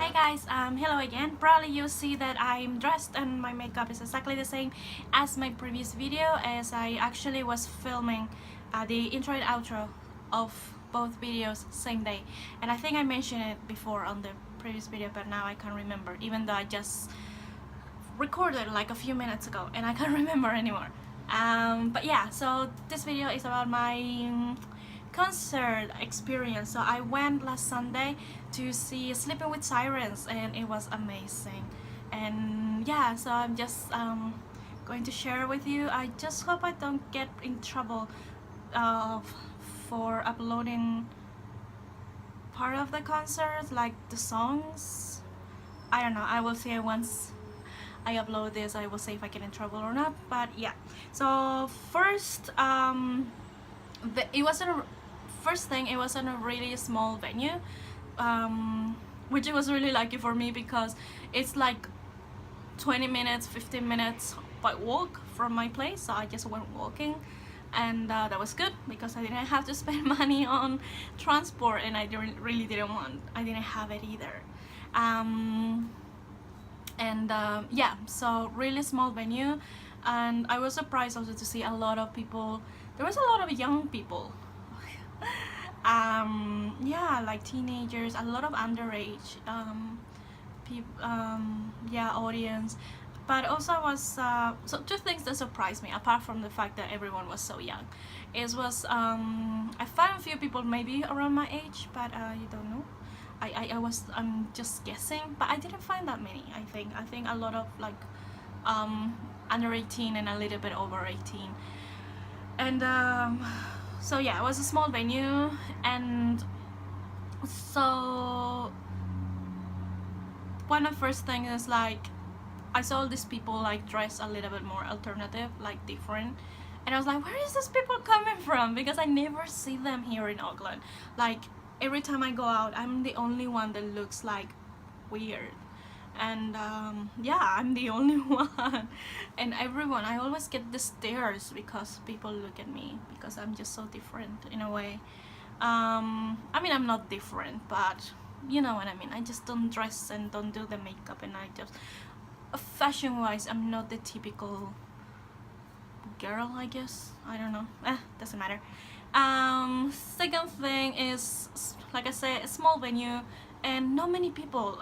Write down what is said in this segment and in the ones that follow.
Hey guys, hello again. Probably you see that I'm dressed and my makeup is exactly the same as my previous video, as I actually was filming the intro and outro of both videos same day. And I think I mentioned it before on the previous video, but now I can't remember, even though I just recorded like a few minutes ago and I can't remember anymore. But yeah, so this video is about my concert experience. So I went last Sunday to see Sleeping with Sirens and it was amazing. And yeah, so I'm just going to share with you. I just hope I don't get in trouble for uploading part of the concert, like the songs. I don't know, I will see once I upload this. I will see if I get in trouble or not. But yeah, so first it wasn't first thing, it was in a really small venue, which it was really lucky for me because it's like 20 minutes 15 minutes by walk from my place, so I just went walking, and that was good because I didn't have to spend money on transport, and I didn't have it either. Yeah, so really small venue, and I was surprised also to see a lot of people. There was a lot of young people. Yeah, like teenagers, a lot of underage audience. But also was so two things that surprised me, apart from the fact that everyone was so young. It was I found a few people maybe around my age, but you don't know. I'm just guessing, but I didn't find that many. I think a lot of like under 18 and a little bit over 18. And so yeah, it was a small venue, and so one of the first things is like I saw all these people like dressed a little bit more alternative, like different, and I was like, where is these people coming from? Because I never see them here in Auckland. Like every time I go out, I'm the only one that looks like weird. And yeah, I'm the only one, and everyone, I always get the stares because people look at me because I'm just so different in a way. I mean, I'm not different, but you know what I mean. I just don't dress and don't do the makeup, and I just fashion wise I'm not the typical girl, I guess. I don't know, doesn't matter. Second thing is, like I said, a small venue and not many people.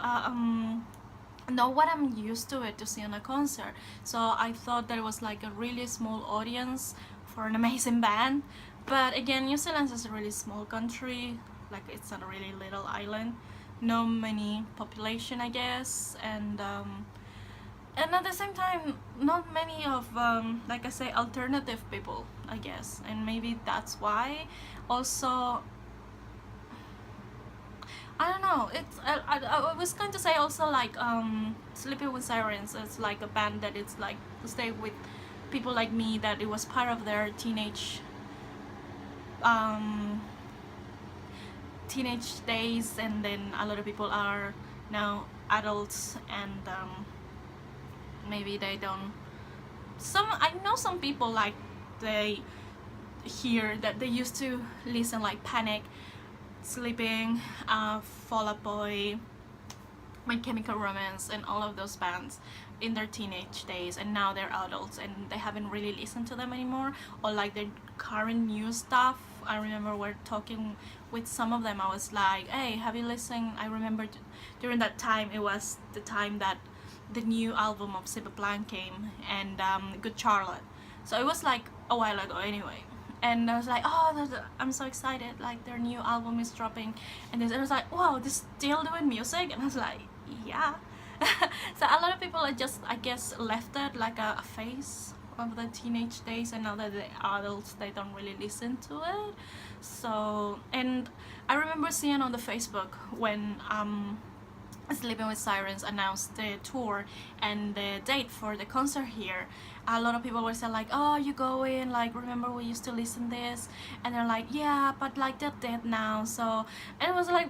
Not what I'm used to it to see on a concert, so I thought there was like a really small audience for an amazing band. But again, New Zealand is a really small country, like it's not a really little island, not many population, I guess, and at the same time not many of like I say, alternative people, I guess, and maybe that's why. Also, I don't know, it's I was going to say also like Sleeping with Sirens is like a band that it's like to stay with people like me, that it was part of their teenage days, and then a lot of people are now adults, and maybe they don't, I know some people like they hear that they used to listen like Panic, Sleeping, Fall Out Boy, My Chemical Romance, and all of those bands in their teenage days, and now they're adults and they haven't really listened to them anymore, or like their current new stuff. I remember we're talking with some of them, I was like, hey, have you listened? I remember during that time, it was the time that the new album of Simple Plan came, and Good Charlotte, so it was like a while ago anyway. And I was like, oh, I'm so excited, like their new album is dropping, and I was like, wow, they're still doing music, and I was like, yeah. So a lot of people are just, I guess, left it like a phase of the teenage days, and now that they're adults, they don't really listen to it. So, and I remember seeing on the Facebook when Sleeping with Sirens announced the tour and the date for the concert here, a lot of people were saying like, oh, you going, like, remember we used to listen this? And they're like, yeah, but like they're dead now. So, and it was like,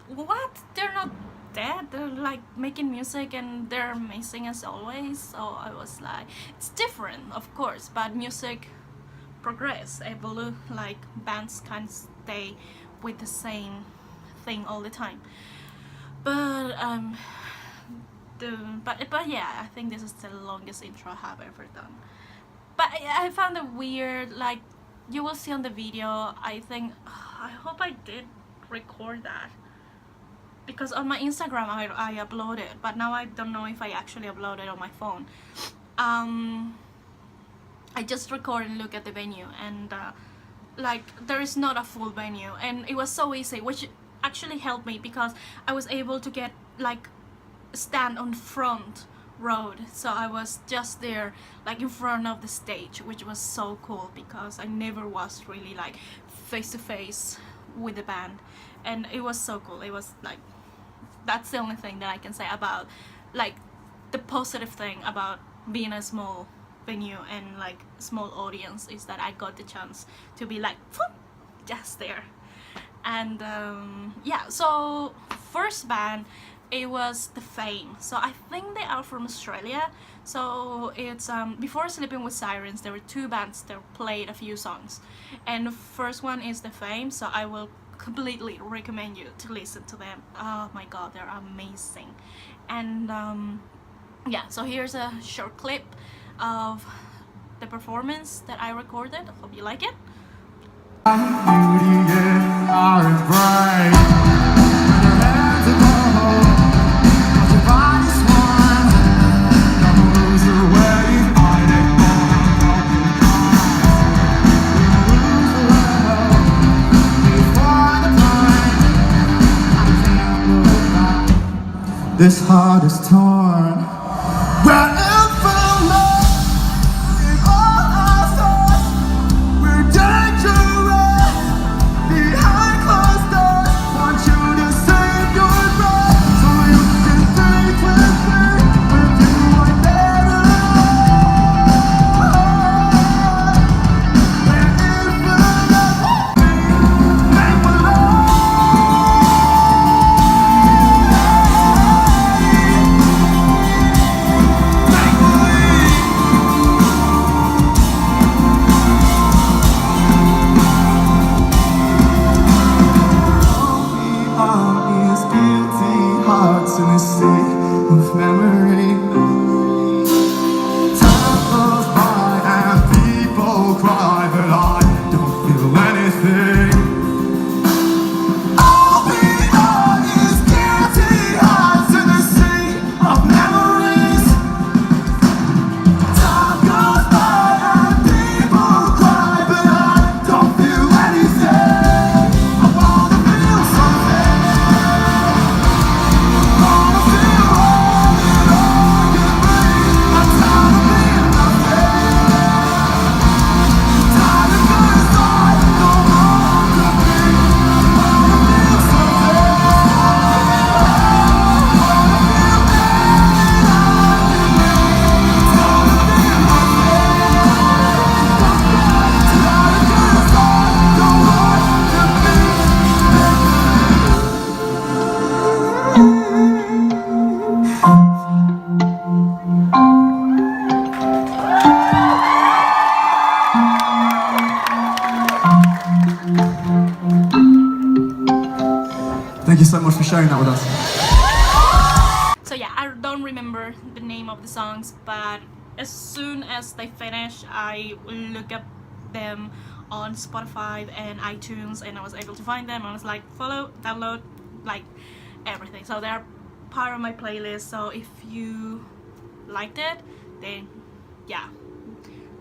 what? They're not dead, they're like making music and they're amazing as always. So I was like, it's different of course, but music progress, evolve, like bands can't stay with the same thing all the time. But but yeah, I think this is the longest intro I have ever done. But I found it weird, like you will see on the video. I think I hope I did record that, because on my Instagram I uploaded, but now I don't know if I actually uploaded on my phone. I just record and look at the venue, and like there is not a full venue, and it was so easy, which actually helped me because I was able to get like stand on front road, so I was just there like in front of the stage, which was so cool because I never was really like face to face with the band, and it was so cool. It was like, that's the only thing that I can say about like the positive thing about being a small venue and like small audience, is that I got the chance to be like just there. And yeah, so first band, it was the Faim. So I think they are from Australia. So it's before Sleeping with Sirens, there were two bands that played a few songs, and the first one is the Faim. So I will completely recommend you to listen to them. Oh my god, they're amazing. And yeah, so here's a short clip of the performance that I recorded. Hope you like it. This heart is torn. Wherever love in all our thoughts, we're dangerous. Behind closed doors, want you to save your breath, so you can think with me. With you I never wherever love, make my love. In a sea of memory, time goes by and people cry, but I don't feel anything. All we are is guilty hearts in a sea of memories. Time goes by and people cry, but I don't feel anything. I wanna feel something. Thank you so much for sharing that with us. So yeah, I don't remember the name of the songs, but as soon as they finish, I look up them on Spotify and iTunes, and I was able to find them. I was like, follow, download, like everything. So they're part of my playlist. So if you liked it, then yeah,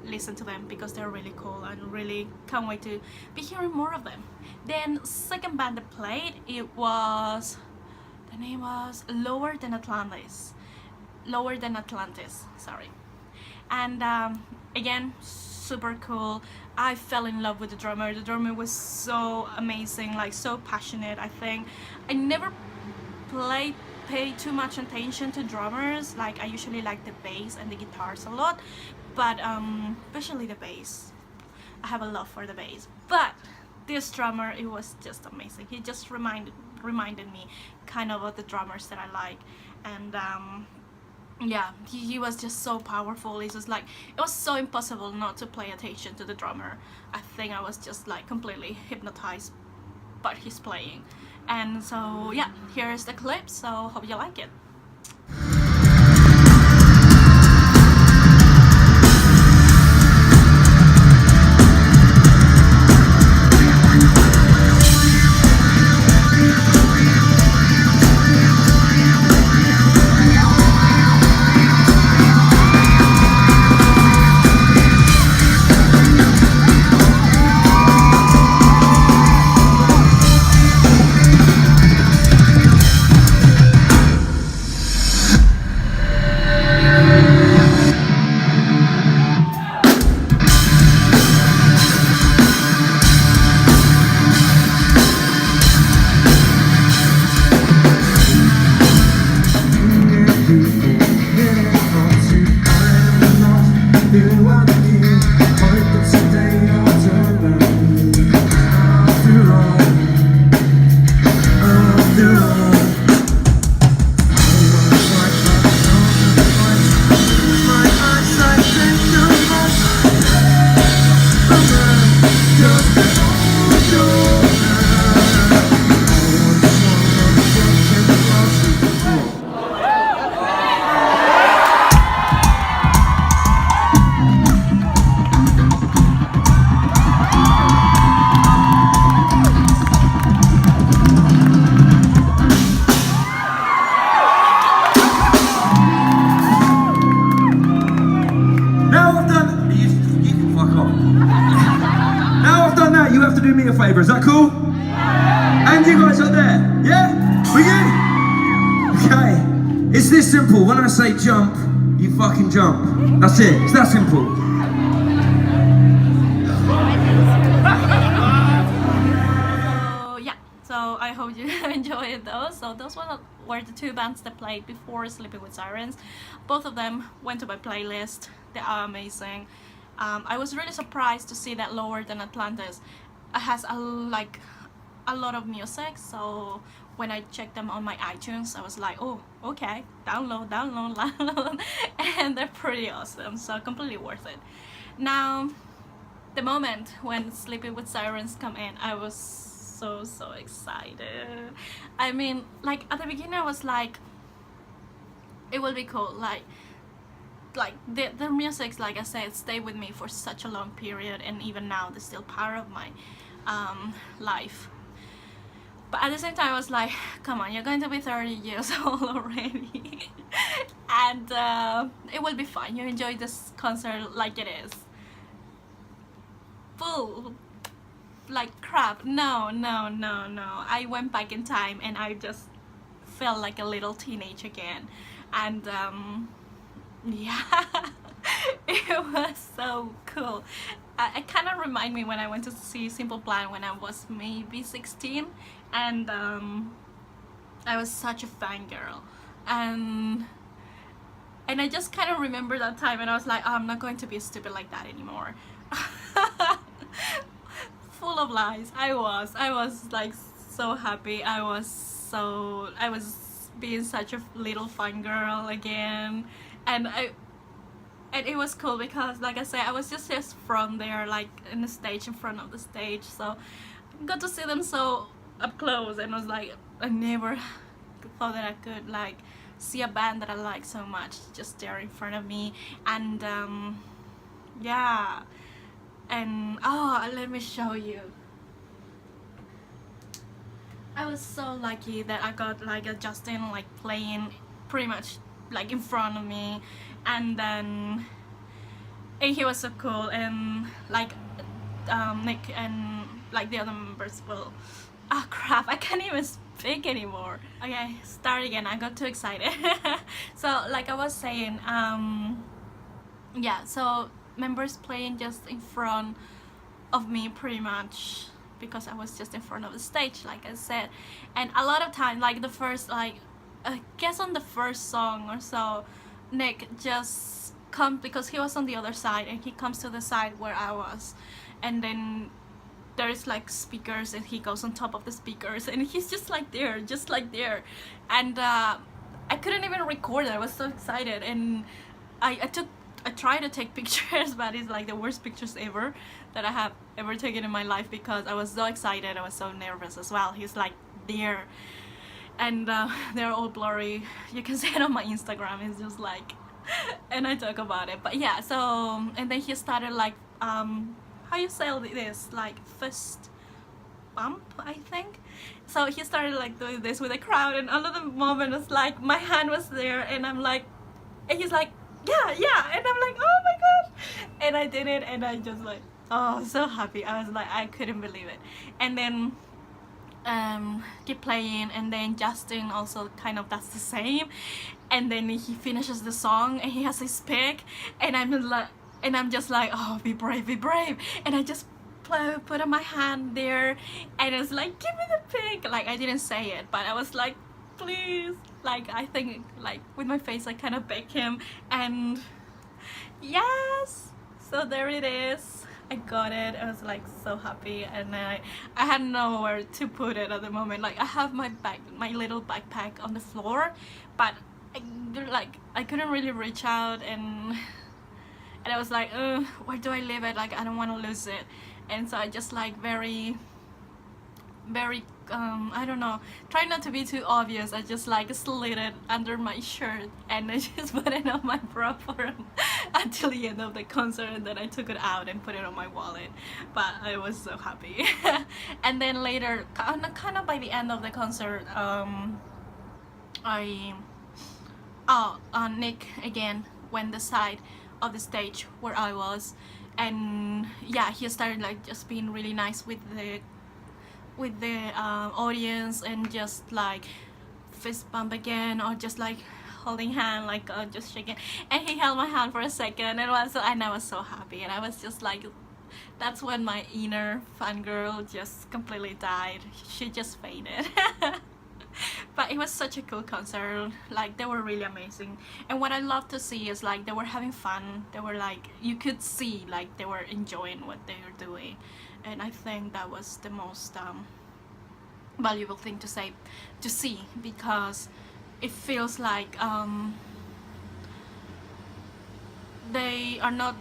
listen to them because they're really cool, and really can't wait to be hearing more of them. Then second band that played, it was, the name was Lower Than Atlantis, sorry. And again, super cool. I fell in love with the drummer. The drummer was so amazing, like so passionate. I think I never pay too much attention to drummers. Like I usually like the bass and the guitars a lot, but especially the bass. I have a love for the bass. But this drummer, it was just amazing. He just reminded me kind of the drummers that I like. And yeah, he was just so powerful. It's just like, it was so impossible not to pay attention to the drummer. I think I was just like completely hypnotized by his playing. And so yeah, here's the clip, so hope you like it. You have to do me a favour, is that cool? And you guys are there, yeah? For you? Okay, it's this simple. When I say jump, you fucking jump. That's it, it's that simple. So yeah, so I hope you enjoyed those. So those were the two bands that played before Sleeping with Sirens. Both of them went to my playlist. They are amazing. I was really surprised to see that Lower Than Atlantis has a lot of music, so when I checked them on my iTunes I was like, oh okay, download, and they're pretty awesome, so completely worth it. Now the moment when Sleeping with Sirens come in, I was so excited. I mean, like at the beginning I was like, it will be cool, like their music, like I said, stayed with me for such a long period, and even now they're still part of my life. But at the same time I was like, come on, you're going to be 30 years old already. And it will be fine, you enjoy this concert like it is. Full like crap. No, I went back in time and I just felt like a little teenage again. And yeah, it was so cool. It kind of reminded me when I went to see Simple Plan when I was maybe 16, and I was such a fangirl, and I just kind of remember that time, and I was like, oh, I'm not going to be stupid like that anymore. Full of lies. I was like so happy. I was being such a little fangirl again. And it was cool because, like I said, I was just from there, like in the stage, in front of the stage, so I got to see them so up close, and I was like, I never thought that I could like see a band that I like so much just there in front of me. And yeah, and oh, let me show you. I was so lucky that I got like a Justin like playing pretty much like in front of me, and then he was so cool, and like Nick and like the other members will, oh crap, I can't even speak anymore. Okay, start again, I got too excited. So like I was saying, yeah, so members playing just in front of me pretty much because I was just in front of the stage, like I said. And a lot of time, like the first, like I guess on the first song or so, Nick just comes, because he was on the other side, and he comes to the side where I was, and then there's like speakers, and he goes on top of the speakers, and he's just like there, and I couldn't even record it. I was so excited, and I tried to take pictures, but it's like the worst pictures ever that I have ever taken in my life because I was so excited. I was so nervous as well. He's like there, and they're all blurry. You can see it on my Instagram. It's just like, and I talk about it. But yeah, so and then he started like how you say this, like fist bump, I think. So he started like doing this with the crowd, and another moment was like my hand was there, and I'm like, and he's like, yeah, and I'm like, oh my gosh, and I did it, and I just like, oh, so happy. I was like, I couldn't believe it. And then keep playing, and then Justin also kind of does the same, and then he finishes the song and he has his pick, and I'm just like, oh, be brave, and I just put on my hand there, and it's like, give me the pick. Like I didn't say it, but I was like, please, like I think like with my face I kind of begged him, and yes, so there it is. I got it. I was like so happy, and I had nowhere to put it at the moment. Like I have my little backpack on the floor, but I couldn't really reach out, and I was like, where do I leave it? Like I don't want to lose it. And so I just like very I don't know, try not to be too obvious. I just like slid it under my shirt, and I just put it on my bra for until the end of the concert, and then I took it out and put it on my wallet. But I was so happy. And then later, kind of by the end of the concert, Nick again went the side of the stage where I was, and yeah, he started like just being really nice with the audience, and just like fist bump again, or just like holding hand, like just shaking, and he held my hand for a second, and I was so happy, and I was just like, that's when my inner fangirl just completely died. She just faded. But it was such a cool concert. Like they were really amazing, and what I love to see is like they were having fun. They were like, you could see like they were enjoying what they were doing, and I think that was the most valuable thing to see, because it feels like they are not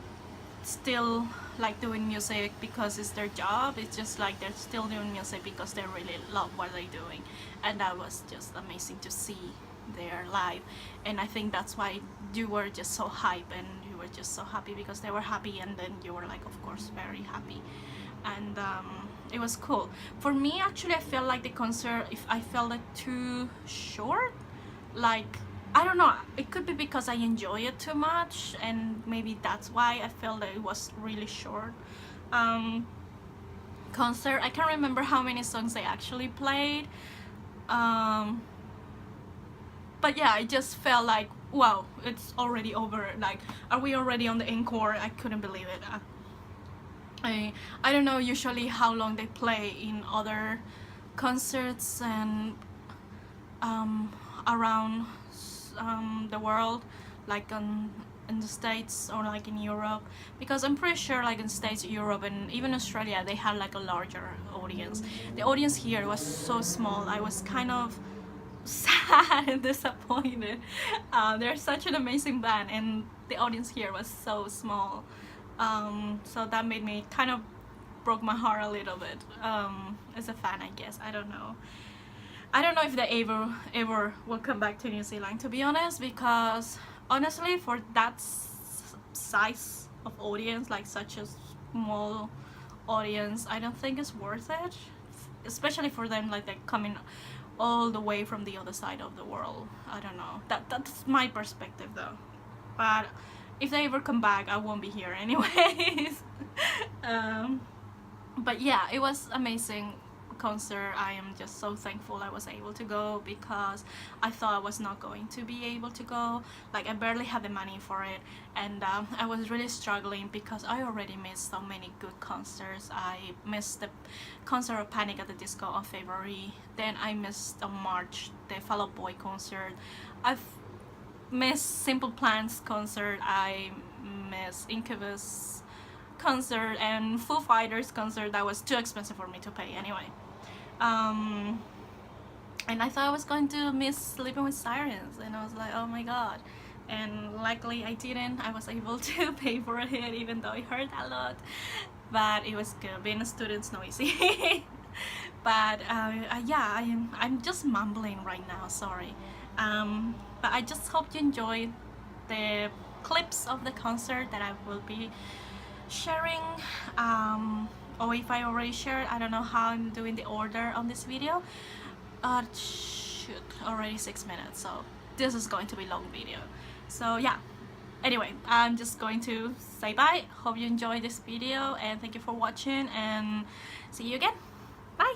still like doing music because it's their job. It's just like they're still doing music because they really love what they're doing, and that was just amazing to see their live. And I think that's why you were just so hype, and you were just so happy because they were happy, and then you were like, of course, very happy. And it was cool. For me, actually, I felt like the concert, if I felt it too short, like I don't know, it could be because I enjoy it too much, and maybe that's why I felt that it was really short. Concert, I can't remember how many songs they actually played, but yeah, I just felt like, wow, it's already over. Like, are we already on the encore? I couldn't believe it. I don't know usually how long they play in other concerts and around the world, like in the States or like in Europe, because I'm pretty sure like in States, Europe, and even Australia, they had like a larger audience. The audience here was so small. I was kind of sad and disappointed. They're such an amazing band, and the audience here was so small. So that made me kind of broke my heart a little bit as a fan, I guess. I don't know if they ever will come back to New Zealand, to be honest, because honestly, for that size of audience, like such a small audience, I don't think it's worth it, especially for them, like they're coming all the way from the other side of the world. I don't know, that's my perspective though. But if they ever come back, I won't be here anyways. But yeah, it was amazing concert. I am just so thankful I was able to go, because I thought I was not going to be able to go. Like, I barely had the money for it, and I was really struggling because I already missed so many good concerts. I missed the concert of Panic at the Disco on February, then I missed on March the Fall Out Boy concert. I've missed Simple Plan's concert, I missed Incubus concert, and Foo Fighters concert that was too expensive for me to pay anyway. And I thought I was going to miss Sleeping with Sirens, and I was like, oh my god. And luckily I didn't. I was able to pay for it, even though it hurt a lot, but it was good. Being a student's not easy. but yeah, I'm just mumbling right now, sorry. But I just hope you enjoyed the clips of the concert that I will be sharing, or if I already shared, I don't know how I'm doing the order on this video. Shoot, already 6 minutes, so this is going to be a long video. So yeah, anyway, I'm just going to say bye. Hope you enjoyed this video, and thank you for watching, and see you again. Bye.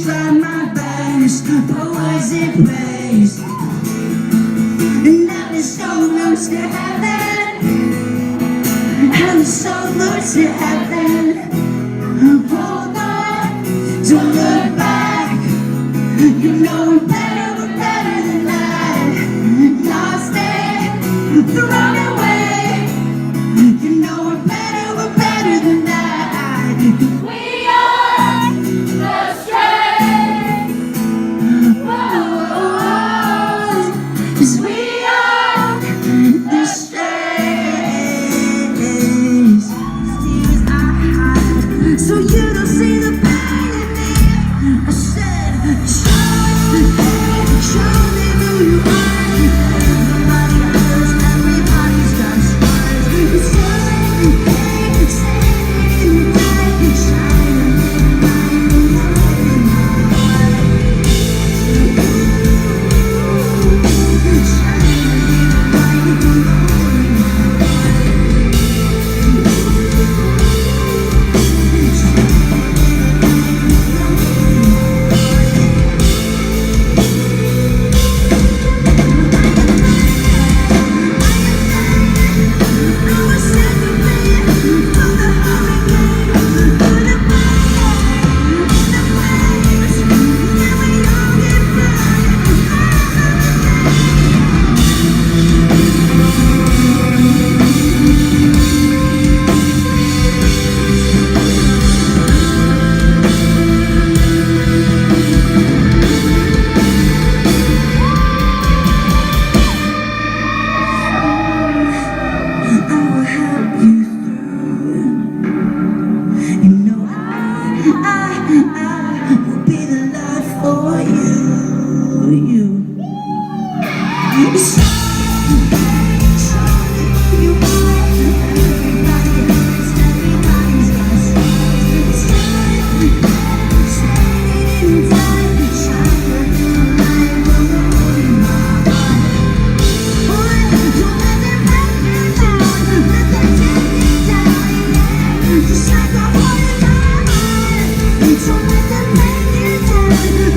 Try my best, but was it praised? And now the soul looks to heaven, and the soul looks to heaven. Hold on, don't look back. You know we're better than that. Lost it, thrown away. You know we're better than that. We are the strength. Whoa, 'cause we are the strength. So you don't see the pain in me. I said, show me who you are. Nobody hurts, everybody's got scars. It's just saying light, shining in my heart.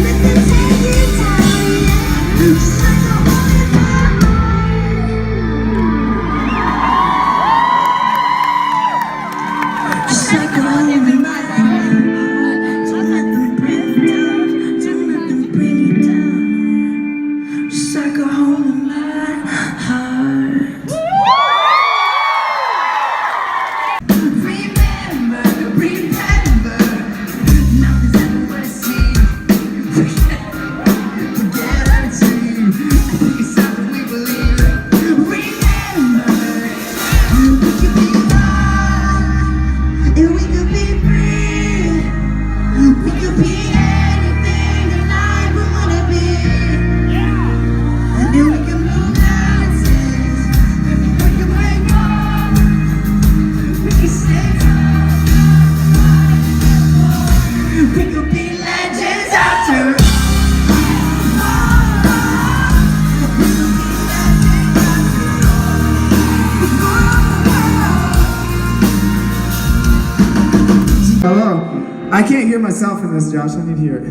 Let them take you down, yeah. Just like a holy fire. I can't hear myself in this, Josh. I need to hear it.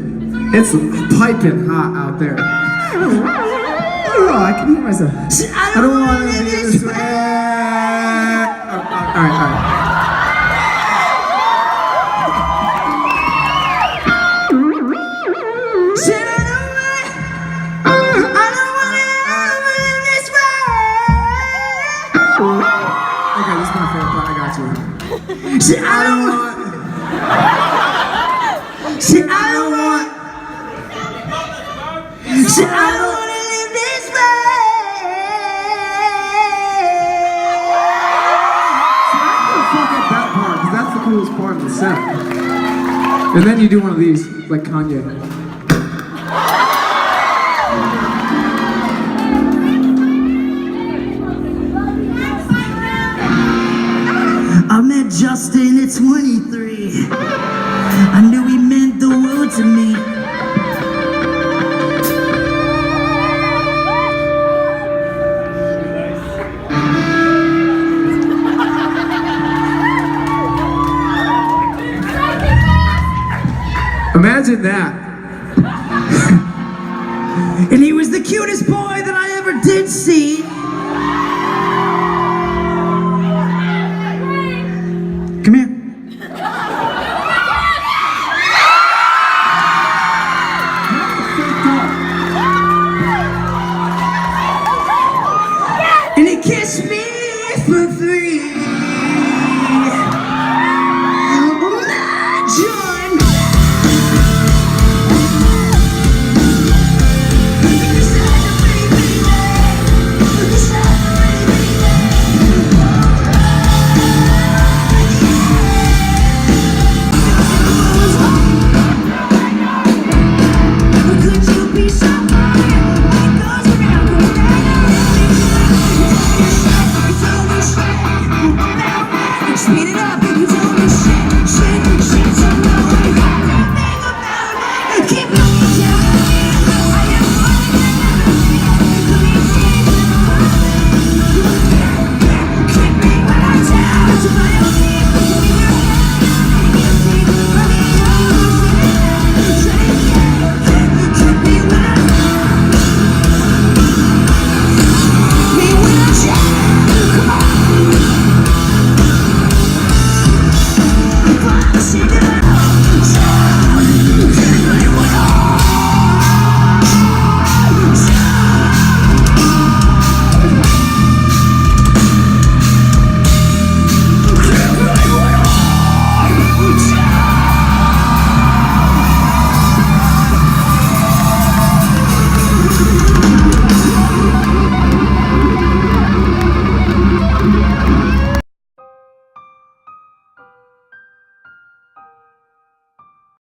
It's piping hot out there. Oh, I can hear myself. I don't want to be this way. All right. Okay, this is my favorite part. I got you. See, I don't want. See, I don't want. See, I don't want to live this way. See, I can forget that part because that's the coolest part of the set. And then you do one of these, like Kanye. I met Justin at 23. I knew he meant the world to me. Imagine that. And he was the cutest boy that I ever did see. Come here. And he kissed me for free.